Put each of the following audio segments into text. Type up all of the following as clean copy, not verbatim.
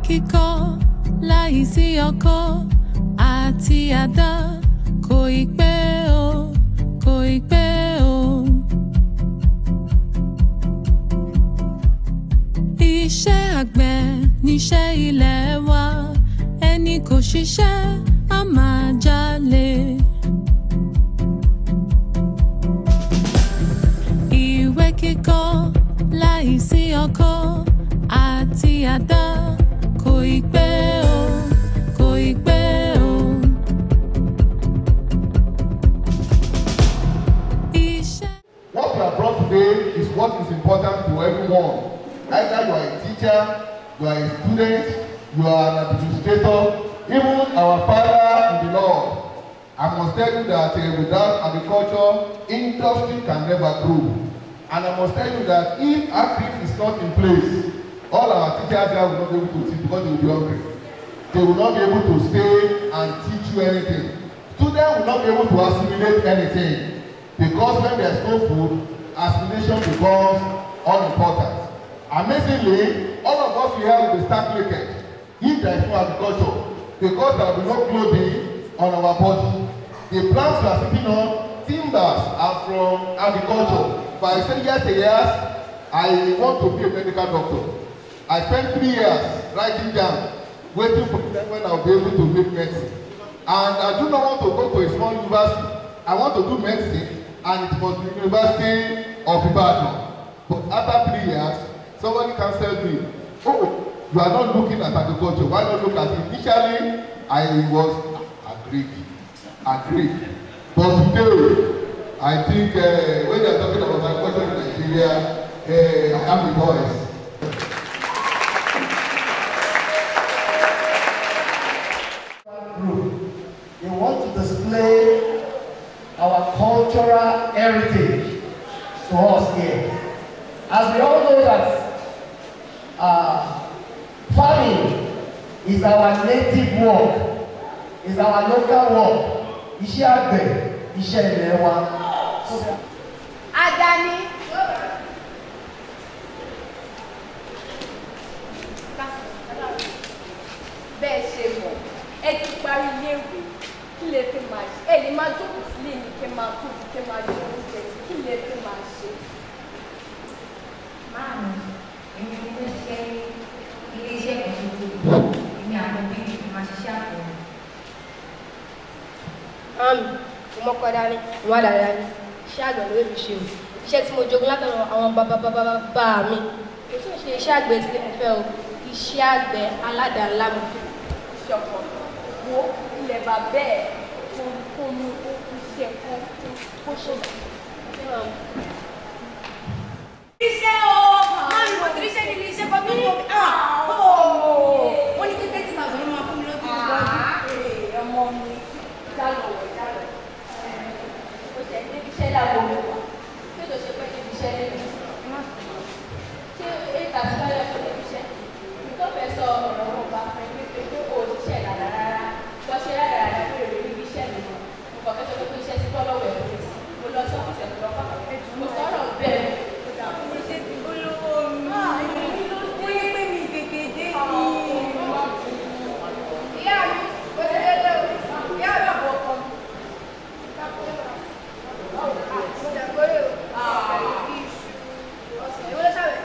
kíkọ́ láìsí ọkọ́ àti àdá kò ì pẹ́ o, kò ì pẹ́ o. Iṣẹ́ àgbẹ̀ níṣẹ́ ilẹ̀ wa, ẹni kò ṣiṣẹ́ á máa jalè. Ìwé kíkọ́ láìsí ọkọ́ àti àdá kò ì pẹ́ o, kò ì pẹ́ o. What we have brought today is what is important to everyone. Either you are a teacher, you are a student, you are an administrator, even our father in the Lord. I must tell you that without agriculture, industry can never grow. And I must tell you that if agric is not in place, all our teachers there will not be able to teach because they will be hungry. They will not be able to stay and teach you anything. Students will not be able to assimilate anything because when there is no food, assimilation becomes unimportant. Amazingly, all of us here will be stark naked if there is no agriculture because there will be no clothing on our body. The plants we are sitting on, timbers, are from agriculture. If I say yes, I want to be a medical doctor. I spent 3 years writing down, waiting for the time when I will be able to make medicine. And I do not want to go to a small university. I want to do medicine, and it was the University of Ibadan. But after 3 years, somebody cancelled me. Oh, you are not looking at agriculture. Why not look at it? Initially, I was agreed. But today, I think when they are talking about agriculture in Nigeria, I am the voice. They want to display our cultural heritage to us here. As we all know that farming is our native work, is our local work. Iṣẹ́ àgbẹ̀, iṣẹ́ ilẹ̀ wa. Adani. Bẹ́ẹ̀ ṣe mọ̀, ẹ ti parí iléèwé, kí lè fi máa ṣe? Ẹ lè máa jókòó sílé ní kí máa kú, kí máa jẹ oúnjẹ, kí lè fi máa ṣe? Máàmù, èmi ni mo ṣe ilé-iṣẹ́ kan tó tóbi, èmi àwọn òbí mi fi máa ṣiṣẹ́ àpò. Mo mọ́kọ́ dání, mo wá dáadáa ní. Iṣẹ́ àgbẹ̀ ló èmi ṣe o. Iṣẹ́ tí mo jogún látọ̀dọ̀ àwọn bàbá mi. Kò tún ṣe iṣẹ́ àgbẹ̀ tí mo fẹ́ o. Iṣẹ́ àgbẹ̀ aládàá-ńlá mi. Ṣọ̀pọ̀ wo ilẹ̀ bàbá ẹ̀ kó mú iṣẹ́ kó ṣe. Iṣẹ́ o! Máa ń bọ̀ tí iṣẹ́ nílé iṣẹ́ kan tó ń bọ̀. Wọ́n ní kékeré tí màá sọ ní máa fún mi lójú ìgbọ́jú. Ọmọ mi dálọ̀. Ó ṣe ní iṣẹ́ lágbo mi wà. Ṣé tó ṣe pé níbi iṣẹ́ lé mi? Ṣé ètò àti báyọ̀ tó níbi iṣẹ́? Tó fẹ́ sọ ọ̀rọ̀ wọn bá fẹ́ pé o ṣiṣẹ́ dáadáa rárá. Lọ ṣe rádaràdà pé èrè níbi iṣẹ́ mi mọ̀. Mo kàn fẹ́ sọ pé iṣẹ́ ti tọ́ lọ́wọ́ ẹ̀ lórí. Mo lọ sí ọ́fíìsì ẹ̀kọ́ lọ́pàá. Mo sọ̀rọ̀ bẹ́ẹ̀. Iṣẹ́ ti olówó mi. Ó yẹ pé mi tètè dé ní. Ìyá mi, kò sí lélẹ̀ o. Ìyá mi àbọ̀ ọkọ mi. Mo dàgbére o. Ìwé ló ṣàwẹ̀.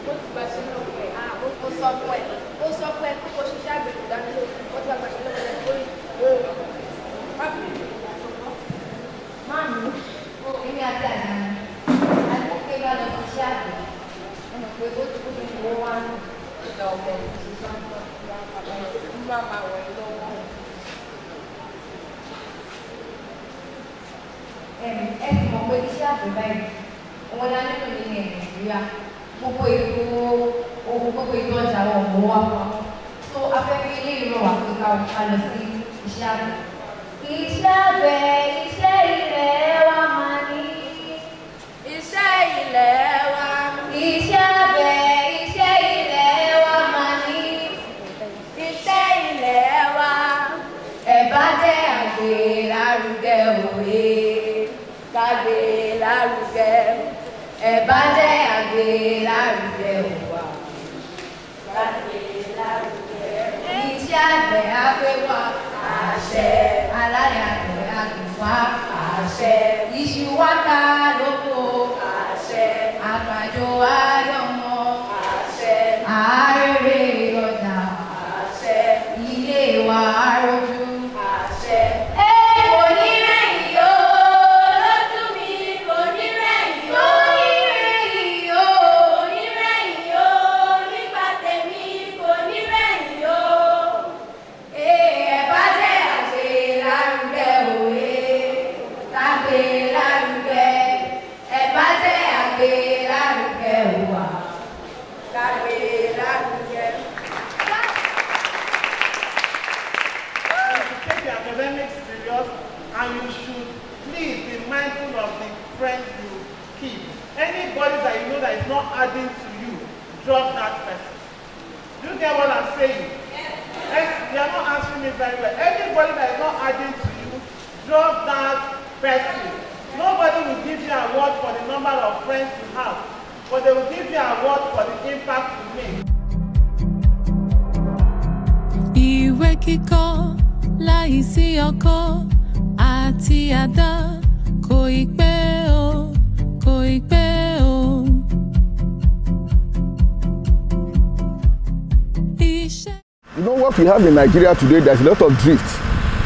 Mo ti gbàṣẹ́ lọ́wọ́ ẹ̀. Ó sọ fún ẹ kó ṣiṣẹ́ àgbẹ̀ kò dáná lórí. Wọ́n ti wá gbàṣẹ́ lọ́wọ́ ẹ̀ lórí. Máàmù, èmi àti àjàmù, àti pé bá lọ sí iṣẹ́ àgbẹ̀. Wọ́n mọ̀ pé ó ti kó ní owó wá ní ìgbà ọ̀bẹ ìṣiṣẹ́ àgbẹ̀. Mo máa máa wọ̀ ẹ́ lọ́wọ́. Ẹ sì mọ̀ pé iṣẹ́ àgbẹ̀ báyìí, òun la nílò ní Nàìjíríà. Gbogbo ètò ọjà wọn mọ̀ wá fún wa. So afẹ́fẹ́ ilé ìrọ̀ wà pé ká lọ sí iṣẹ́ àgbẹ̀. Iṣẹ́ àgbẹ̀, iṣẹ́ ilẹ̀ wa máa ní. Iṣẹ́ ilẹ̀ wa. Iṣẹ́ àgbẹ̀, iṣẹ́ ilẹ̀ wa máa ní. Iṣẹ́ ilẹ̀ wa. Ẹ bá jẹ́ àgbẹ̀ lárugẹ òwe. Kágbé lárugẹ. Ẹ bá jẹ́ àgbẹ̀ lárugẹ òwa. Kágbé lárugẹ. àgbẹ̀ àgbẹ̀ wá àṣẹ. Alárẹ̀ àgbẹ̀ àgbẹ̀ wá àṣẹ. Iṣu wá ká lóko àṣẹ. Àgbàdo ayọ̀mọ́ àṣẹ. Àárẹ̀ ọjà àṣẹ. Ilé wa arójú àṣẹ. Kò ní rẹ̀yìn o, lójú mi kò ní rẹ̀yìn o. Kò ní rẹ̀yìn o, kò ní rẹ̀yìn o. Nípa tèmi kò ní rẹ̀yìn o. Ẹ̀bá jẹ́ àgbè lárugẹ òwe, lágbè lárugẹ. Ẹ̀bá jẹ́ àgbè lárugẹ òwà, lágbè lárugẹ. Take your academics serious, and you should please be mindful of the friends you keep. Anybody that you know that is not adding to you, drop that person. Do you get what I'm saying? Yes. You are not answering me very well. Anybody that is not adding to you, drop that person. Nobody will give you an award for the number of friends you have, but they will give you an award for the impact you make. Ìwé kíkọ́ láìsí ọkọ́ àti àdá kò ì pẹ́ o, kò ì pẹ́ o. You know what we have in Nigeria today, there's a lot of drift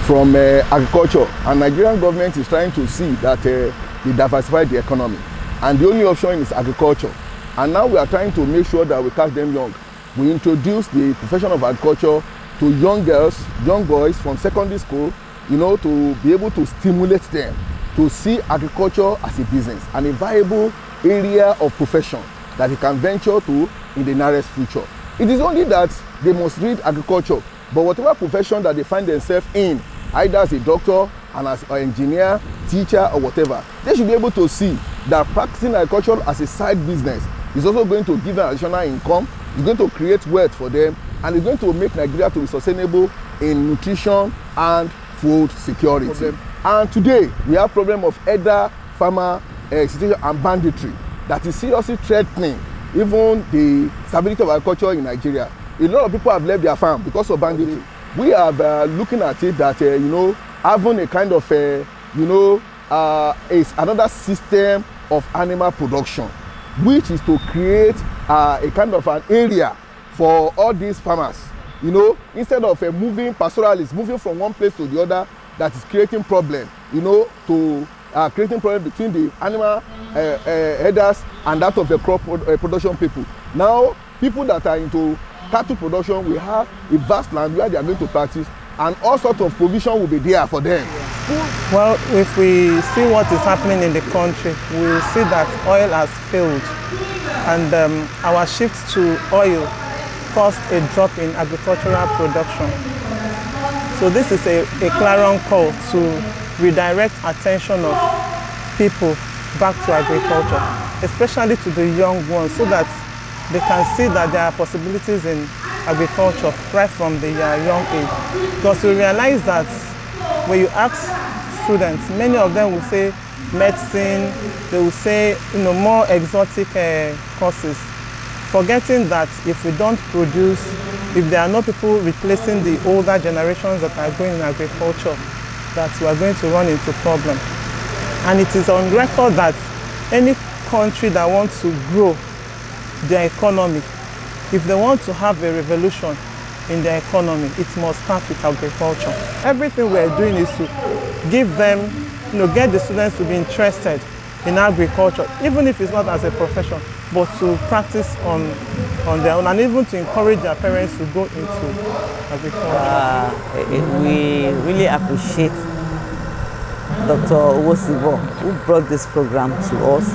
from agriculture, and Nigerian government is trying to see that they diversify the economy, and the only option is agriculture. And now we are trying to make sure that we catch them young. We introduce the profession of agriculture to young girls, young boys from secondary school, you know, to be able to stimulate them to see agriculture as a business and a viable area of profession that they can venture to in the nearest future. It is only that they must read agriculture, but whatever profession that they find themselves in, either as a doctor, and as an engineer, teacher, or whatever, they should be able to see that practicing agriculture as a side business is also going to give them additional income, it's going to create wealth for them, and it's going to make Nigeria to be sustainable in nutrition and food security. And today, we have problem of elder farmer situation and banditry that is seriously threatening even the stability of agriculture in Nigeria. A lot of people have left their farm because of banditry. We are looking at it that, you know, having a kind of, is another system of animal production, which is to create a kind of an area for all these farmers, you know, instead of moving pastoralists, moving from one place to the other, that is creating problem, you know, to creating problem between the animal herders and that of the crop production people. Now, people that are into cattle production will have a vast land where they are going to practice, and all sorts of provision will be there for them. Well, if we see what is happening in the country, we will see that oil has failed, and our shift to oil caused a drop in agricultural production. So this is a clarion call to redirect attention of people back to agriculture, especially to the young ones, so that they can see that there are possibilities in agriculture right from the young age. Because we realize that when you ask students, many of them will say medicine, they will say, you know, more exotic courses, forgetting that if we don't produce, if there are no people replacing the older generations that are going in agriculture, that we are going to run into problems. And it is on record that any country that wants to grow their economy, if they want to have a revolution in their economy, it must start with agriculture. Everything we are doing is to give them, you know, get the students to be interested in agriculture, even if it's not as a profession, but to practice on their own, and even to encourage their parents to go into agriculture. We really appreciate Dr. Owosibo, who brought this program to us.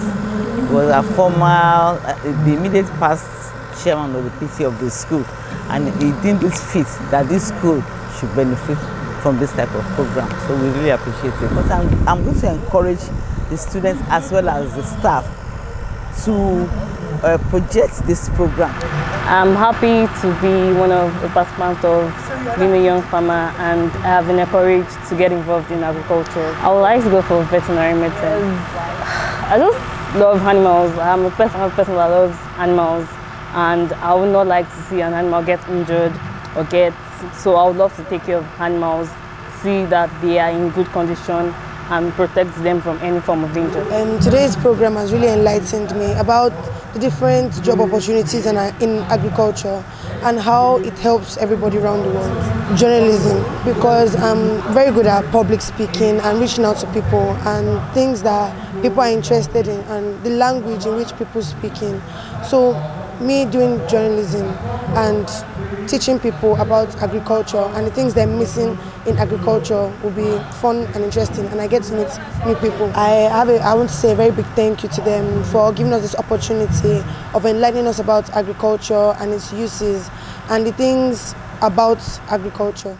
He was a former, the immediate past chairman of the PT of the school, and he deemed it fit that this school should benefit from this type of program. So we really appreciate it. But I'm going to encourage the students as well as the staff to project this program. I'm happy to be one of the participants of being a young farmer, and I have been encouraged to get involved in agriculture. I would like to go for veterinary medicine. I just love animals. I'm a person that loves animals, and I would not like to see an animal get injured or get So I would love to take care of animals, see that they are in good condition, and protect them from any form of danger. Today's program has really enlightened me about the different job opportunities in agriculture and how it helps everybody around the world. Journalism, because I'm very good at public speaking and reaching out to people and things that people are interested in and the language in which people speak in. So me doing journalism and teaching people about agriculture and the things they're missing in agriculture will be fun and interesting, and I get to meet new people. I want to say a very big thank you to them for giving us this opportunity of enlightening us about agriculture and its uses and the things about agriculture.